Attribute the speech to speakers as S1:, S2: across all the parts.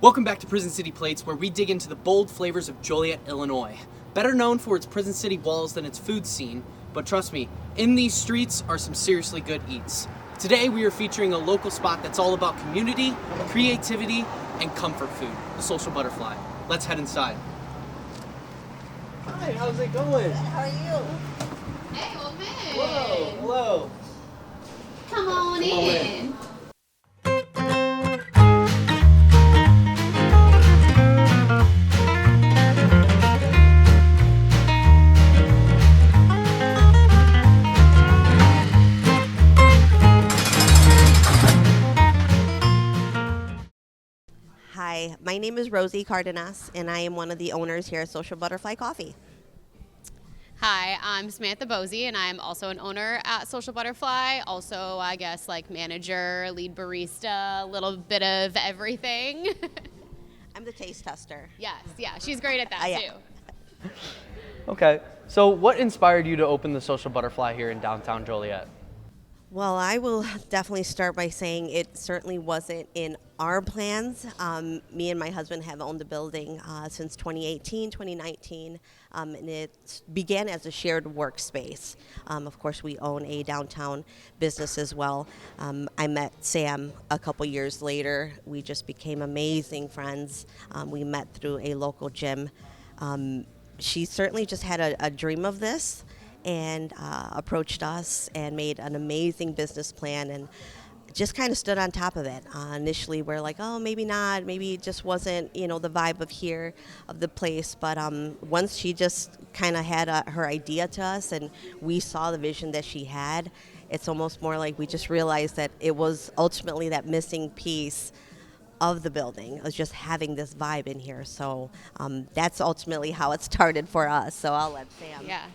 S1: Welcome back to Prison City Plates, where we dig into the bold flavors of Joliet, Illinois. Better known for its prison city walls than its food scene, but trust me, in these streets are some seriously good eats. Today we are featuring a local spot that's all about community, creativity, and comfort food, the Social Butterfly. Let's head inside. Hi, how's it going?
S2: How are you?
S3: Hey, old man.
S1: Hello, hello.
S3: Come on in.
S2: Hi, my name is Rosie Cardenas, and I am one of the owners here at Social Butterfly Coffee.
S3: Hi, I'm Samantha Bosey, and I'm also an owner at Social Butterfly. Also, I guess, like manager, lead barista, a little bit of everything.
S2: I'm the taste tester.
S3: Yes, yeah, she's great at that,
S2: yeah.
S3: too.
S1: Okay, so what inspired you to open the Social Butterfly here in downtown Joliet?
S2: Well, I will definitely start by saying it certainly wasn't in our plans. Me and my husband have owned the building since 2018, 2019, and it began as a shared workspace. Of course, we own a downtown business as well. I met Sam a couple years later. We just became amazing friends. We met through a local gym. She certainly just had a dream of this, and approached us and made an amazing business plan and just kind of stood on top of it. Initially, we're like, oh, maybe not. Maybe it just wasn't, the vibe of here, of the place. But once she just kind of had her idea to us and we saw the vision that she had, it's almost more like we just realized that it was ultimately that missing piece of the building. It was just having this vibe in here. So that's ultimately how it started for us. So I'll let Sam.
S3: Yeah.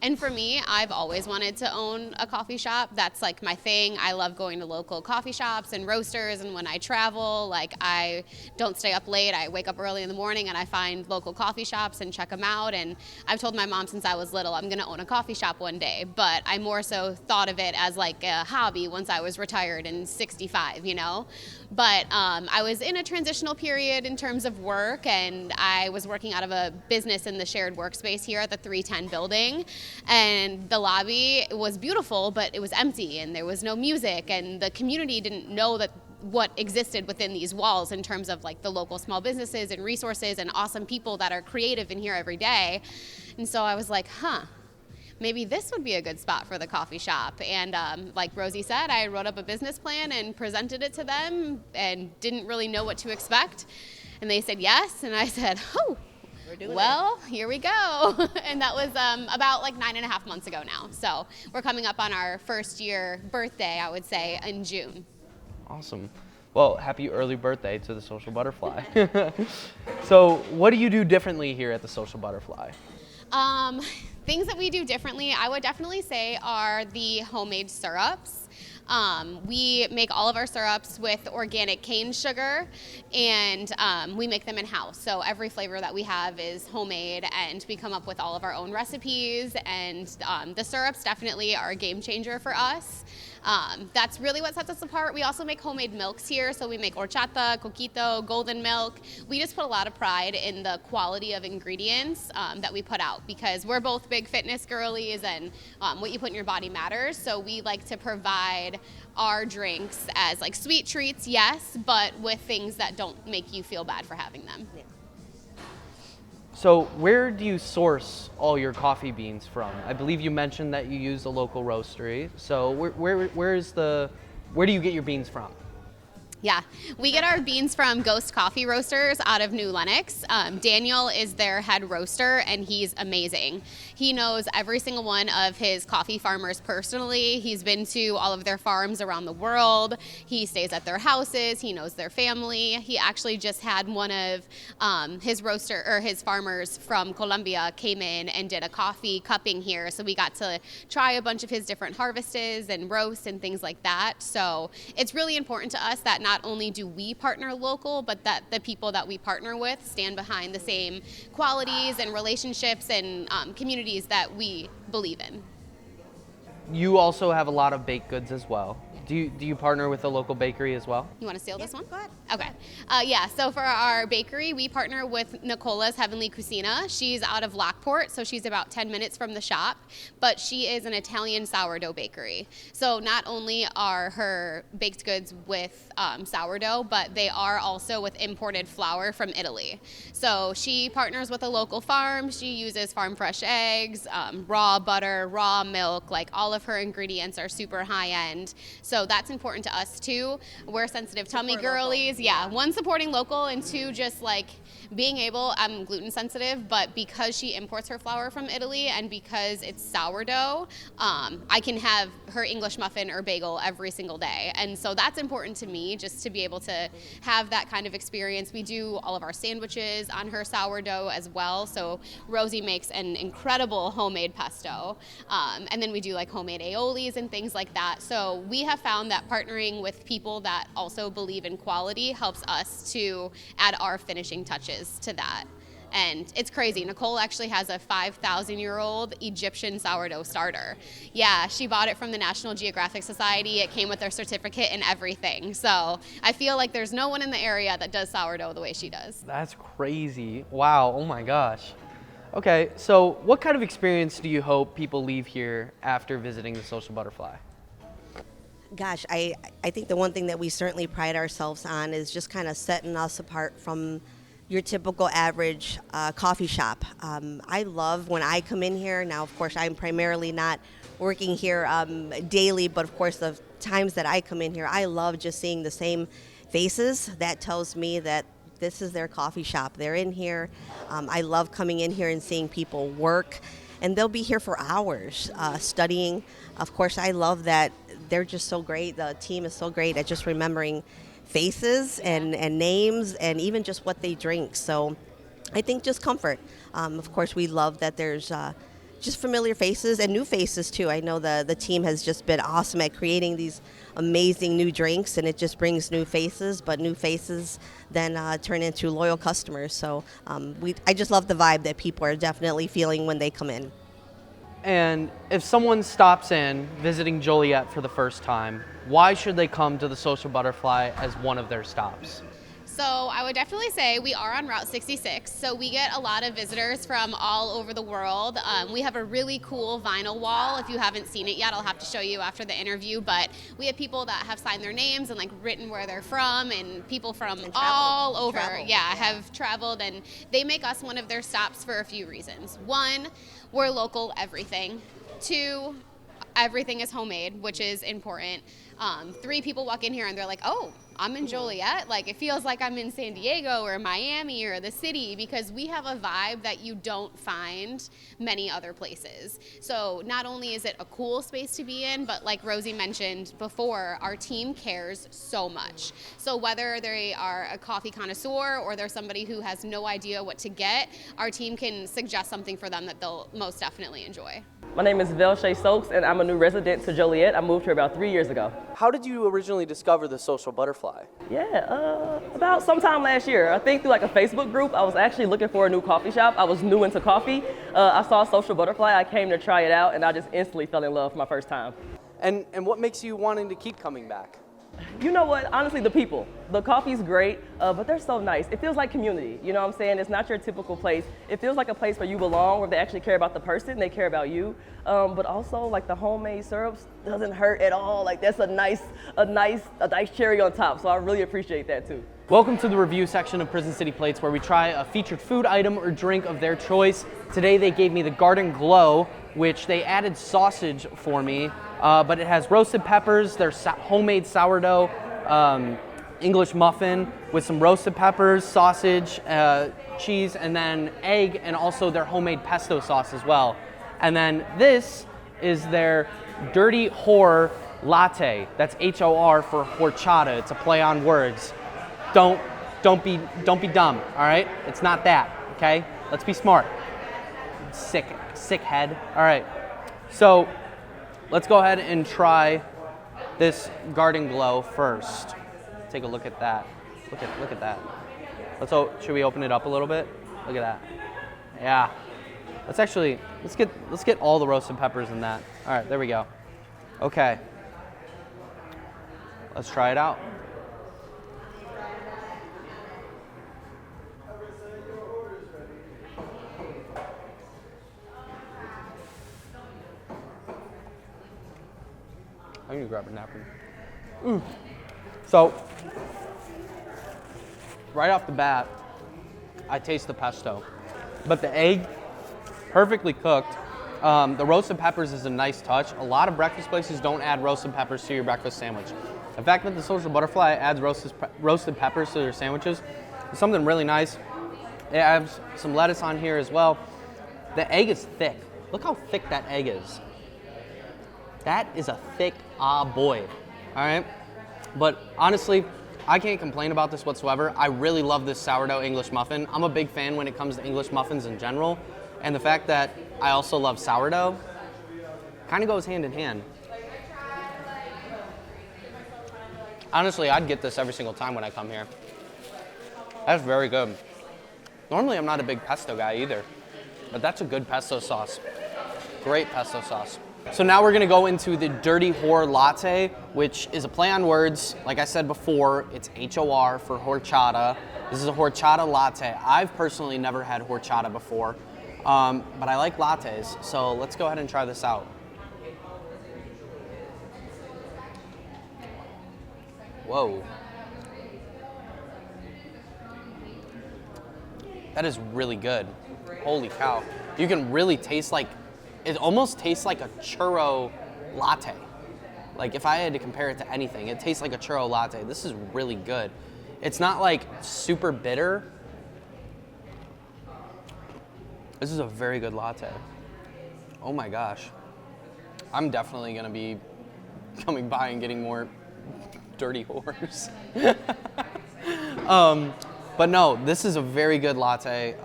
S3: And for me, I've always wanted to own a coffee shop. That's like my thing. I love going to local coffee shops and roasters, and when I travel, like I don't stay up late. I wake up early in the morning and I find local coffee shops and check them out. And I've told my mom since I was little, I'm gonna own a coffee shop one day, but I more so thought of it as like a hobby once I was retired and 65, But I was in a transitional period in terms of work, and I was working out of a business in the shared workspace here at the 310 building. And the lobby was beautiful, but it was empty and there was no music, and the community didn't know that what existed within these walls in terms of like the local small businesses and resources and awesome people that are creative in here every day. And so I was like, maybe this would be a good spot for the coffee shop. And like Rosie said, I wrote up a business plan and presented it to them and didn't really know what to expect. And they said yes, and I said, well, here we go. And that was about like 9.5 months ago now. So we're coming up on our first year birthday, I would say, in June.
S1: Awesome. Well, happy early birthday to the Social Butterfly. So what do you do differently here at the Social Butterfly?
S3: Things that we do differently, I would definitely say, are the homemade syrups. We make all of our syrups with organic cane sugar, and we make them in-house. So every flavor that we have is homemade, and we come up with all of our own recipes, and the syrups definitely are a game changer for us. That's really what sets us apart. We also make homemade milks here, so we make horchata, coquito, golden milk. We just put a lot of pride in the quality of ingredients that we put out, because we're both big fitness girlies, and what you put in your body matters. So we like to provide our drinks as like sweet treats, yes, but with things that don't make you feel bad for having them.
S2: Yeah.
S1: So where do you source all your coffee beans from? I believe you mentioned that you use a local roastery. So where do you get your beans from?
S3: Yeah, we get our beans from Ghost Coffee Roasters out of New Lenox. Daniel is their head roaster, and he's amazing. He knows every single one of his coffee farmers personally. He's been to all of their farms around the world. He stays at their houses. He knows their family. He actually just had one of his farmers from Colombia came in and did a coffee cupping here. So we got to try a bunch of his different harvests and roasts and things like that. So it's really important to us that not only do we partner local, but that the people that we partner with stand behind the same qualities and relationships and communities that we believe in.
S1: You also have a lot of baked goods as well.
S3: Yes.
S1: Do you partner with a local bakery as well?
S3: You want to steal this one?
S2: Go ahead.
S3: Okay. Yeah, so for our bakery, we partner with Nicola's Heavenly Cucina. She's out of Lockport, so she's about 10 minutes from the shop, but she is an Italian sourdough bakery. So not only are her baked goods with sourdough, but they are also with imported flour from Italy. So she partners with a local farm. She uses farm fresh eggs, raw butter, raw milk, like all of her ingredients are super high end. So that's important to us too. We're sensitive tummy girlies. Yeah, one, supporting local, and two, just like being able, I'm gluten sensitive, but because she imports her flour from Italy and because it's sourdough, I can have her English muffin or bagel every single day. And so that's important to me, just to be able to have that kind of experience. We do all of our sandwiches on her sourdough as well. So Rosie makes an incredible homemade pesto. And then we do like homemade aiolis and things like that. So we have found that partnering with people that also believe in quality helps us to add our finishing touches to that. And it's crazy. Nicole actually has a 5,000-year-old Egyptian sourdough starter. Yeah, she bought it from the National Geographic Society. It came with their certificate and everything. So I feel like there's no one in the area that does sourdough the way she does.
S1: That's crazy. Wow, oh my gosh. Okay, so what kind of experience do you hope people leave here after visiting the Social Butterfly?
S2: Gosh, I think the one thing that we certainly pride ourselves on is just kind of setting us apart from your typical average coffee shop. I love when I come in here. Now, of course, I'm primarily not working here daily, but of course, the times that I come in here, I love just seeing the same faces. That tells me that this is their coffee shop. They're in here. I love coming in here and seeing people work, and they'll be here for hours studying. Of course, I love that they're just so great. The team is so great at just remembering faces and names and even just what they drink. So I think just comfort. Of course, we love that there's just familiar faces and new faces too. I know the team has just been awesome at creating these amazing new drinks, and it just brings new faces, but new faces then turn into loyal customers. So I just love the vibe that people are definitely feeling when they come in.
S1: And if someone stops in visiting Joliet for the first time, why should they come to the Social Butterfly as one of their stops?
S3: So I would definitely say we are on Route 66, so we get a lot of visitors from all over the world. We have a really cool vinyl wall. If you haven't seen it yet, I'll have to show you after the interview, but we have people that have signed their names and like written where they're from, and people from all over have traveled, and they make us one of their stops for a few reasons. One, we're local everything. Two, everything is homemade, which is important. Three, people walk in here and they're like, oh, I'm in Joliet. Like, it feels like I'm in San Diego or Miami or the city, because we have a vibe that you don't find many other places. So not only is it a cool space to be in, but like Rosie mentioned before, our team cares so much. So whether they are a coffee connoisseur or they're somebody who has no idea what to get, our team can suggest something for them that they'll most definitely enjoy.
S4: My name is Velshay Stokes, and I'm a new resident to Joliet. I moved here about 3 years ago.
S1: How did you originally discover the Social Butterfly?
S4: About sometime last year. I think through like a Facebook group. I was actually looking for a new coffee shop. I was new into coffee. I saw Social Butterfly. I came to try it out, and I just instantly fell in love for my first time.
S1: And what makes you wanting to keep coming back?
S4: You know what? Honestly, the people. The coffee's great, but they're so nice. It feels like community. You know what I'm saying? It's not your typical place. It feels like a place where you belong, where they actually care about the person, they care about you. But also, like, the homemade syrups doesn't hurt at all. Like, that's a nice cherry on top. So I really appreciate that too.
S1: Welcome to the review section of Prison City Plates, where we try a featured food item or drink of their choice. Today they gave me the Garden Glow, which they added sausage for me, but it has roasted peppers, their homemade sourdough English muffin with some roasted peppers, sausage, cheese, and then egg, and also their homemade pesto sauce as well. And then this is their Dirty Whore Latte. That's H-O-R for horchata. It's a play on words. Don't be dumb, all right? It's not that, okay? Let's be smart. Sick head. All right, so let's go ahead and try this Garden Glow first. Take a look at that. Look at that. Should we open it up a little bit? Look at that. Yeah. Let's get all the roasted peppers in that. All right, there we go. Okay. Let's try it out. I need to grab a napkin. So, right off the bat, I taste the pesto, but the egg, perfectly cooked. The roasted peppers is a nice touch. A lot of breakfast places don't add roasted peppers to your breakfast sandwich. The fact that the Social Butterfly adds roasted peppers to their sandwiches is something really nice. It adds some lettuce on here as well. The egg is thick. Look how thick that egg is. That is a thick boy, all right? But honestly, I can't complain about this whatsoever. I really love this sourdough English muffin. I'm a big fan when it comes to English muffins in general. And the fact that I also love sourdough kind of goes hand in hand. Honestly, I'd get this every single time when I come here. That's very good. Normally, I'm not a big pesto guy either, but that's a good pesto sauce. Great pesto sauce. So now we're gonna go into the Dirty Whore Latte, which is a play on words. Like I said before, it's H-O-R for horchata. This is a horchata latte. I've personally never had horchata before, but I like lattes, so let's go ahead and try this out. Whoa. That is really good. Holy cow. You can really taste like, it almost tastes like a churro latte. Like if I had to compare it to anything, it tastes like a churro latte. This is really good. It's not like super bitter. This is a very good latte. Oh my gosh. I'm definitely gonna be coming by and getting more Dirty Whores. But no, this is a very good latte.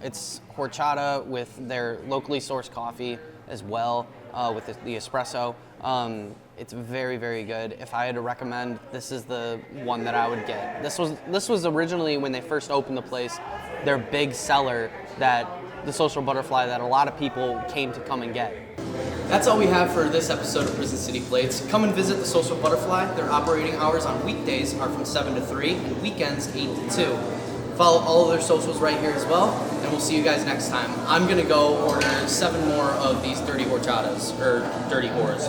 S1: It's horchata with their locally sourced coffee as well, with the espresso. It's very, very good. If I had to recommend, this is the one that I would get. This was originally, when they first opened the place, their big seller, that the Social Butterfly, that a lot of people came to come and get.
S5: That's all we have for this episode of Prison City Plates. Come and visit the Social Butterfly. Their operating hours on weekdays are from 7 to 3 and weekends 8 to 2. Follow all of their socials right here as well, and we'll see you guys next time. I'm gonna go order 7 more of these dirty horchatas, or dirty whores.